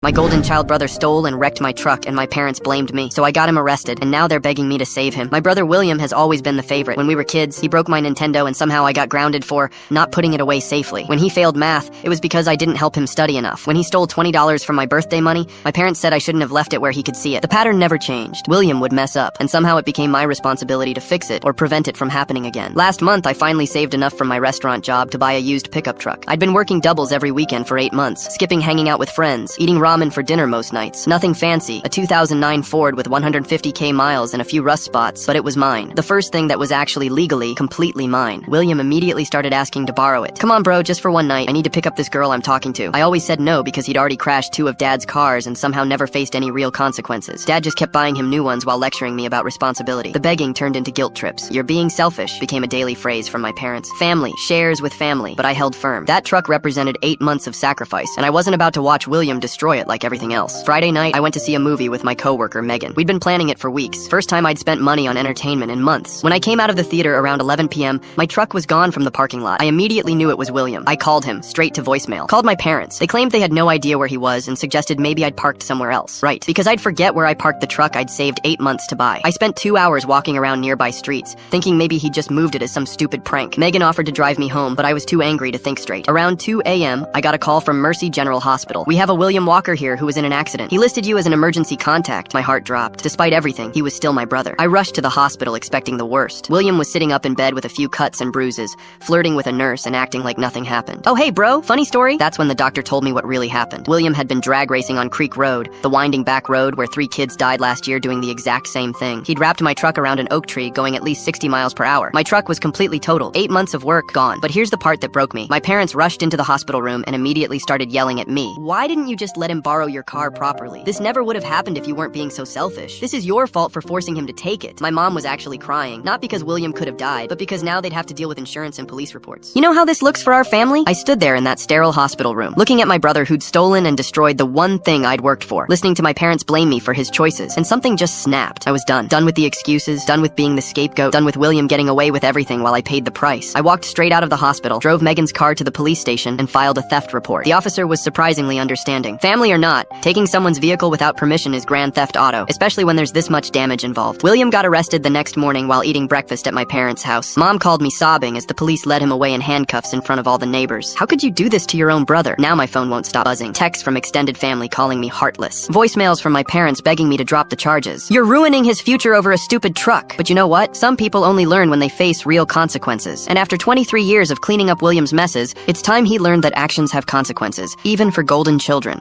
My golden child brother stole and wrecked my truck, and my parents blamed me, so I got him arrested, and now they're begging me to save him. My brother William has always been the favorite. When we were kids, he broke my Nintendo, and somehow I got grounded for not putting it away safely. When he failed math, it was because I didn't help him study enough. When he stole $20 from my birthday money, my parents said I shouldn't have left it where he could see it. The pattern never changed. William would mess up, and somehow it became my responsibility to fix it or prevent it from happening again. Last month, I finally saved enough from my restaurant job to buy a used pickup truck. I'd been working doubles every weekend for 8 months, skipping hanging out with friends, eating ramen for dinner most nights. Nothing fancy, a 2009 Ford with 150k miles and a few rust spots, but it was mine. The first thing that was actually legally, completely mine. William immediately started asking to borrow it. Come on bro, just for one night, I need to pick up this girl I'm talking to. I always said no because he'd already crashed 2 of Dad's cars and somehow never faced any real consequences. Dad just kept buying him new ones while lecturing me about responsibility. The begging turned into guilt trips. You're being selfish became a daily phrase from my parents. Family, shares with family, but I held firm. That truck represented 8 months of sacrifice, and I wasn't about to watch William destroy it like everything else. Friday night, I went to see a movie with my coworker, Megan. We'd been planning it for weeks. First time I'd spent money on entertainment in months. When I came out of the theater around 11 p.m., my truck was gone from the parking lot. I immediately knew it was William. I called him, straight to voicemail. Called my parents. They claimed they had no idea where he was and suggested maybe I'd parked somewhere else. Right, because I'd forget where I parked the truck I'd saved 8 months to buy. I spent 2 hours walking around nearby streets, thinking maybe he'd just moved it as some stupid prank. Megan offered to drive me home, but I was too angry to think straight. Around 2 a.m., I got a call from Mercy General Hospital. We have a William Walker here who was in an accident. He listed you as an emergency contact. My heart dropped. Despite everything, he was still my brother. I rushed to the hospital expecting the worst. William was sitting up in bed with a few cuts and bruises, flirting with a nurse and acting like nothing happened. Oh hey bro, funny story? That's when the doctor told me what really happened. William had been drag racing on Creek Road, the winding back road where 3 kids died last year doing the exact same thing. He'd wrapped my truck around an oak tree going at least 60 miles per hour. My truck was completely totaled. 8 months of work gone. But here's the part that broke me. My parents rushed into the hospital room and immediately started yelling at me. Why didn't you just let him borrow your car properly? This never would have happened if you weren't being so selfish. This is your fault for forcing him to take it. My mom was actually crying, not because William could have died, but because now they'd have to deal with insurance and police reports. You know how this looks for our family? I stood there in that sterile hospital room, looking at my brother who'd stolen and destroyed the one thing I'd worked for, listening to my parents blame me for his choices, and something just snapped. I was done. Done with the excuses, done with being the scapegoat, done with William getting away with everything while I paid the price. I walked straight out of the hospital, drove Megan's car to the police station, and filed a theft report. The officer was surprisingly understanding. Family or not, taking someone's vehicle without permission is grand theft auto, especially when there's this much damage involved. William got arrested the next morning while eating breakfast at my parents' house. Mom called me sobbing as the police led him away in handcuffs in front of all the neighbors. How could you do this to your own brother? Now my phone won't stop buzzing. Texts from extended family calling me heartless. Voicemails from my parents begging me to drop the charges. You're ruining his future over a stupid truck. But you know what? Some people only learn when they face real consequences. And after 23 years of cleaning up William's messes, it's time he learned that actions have consequences, even for golden children.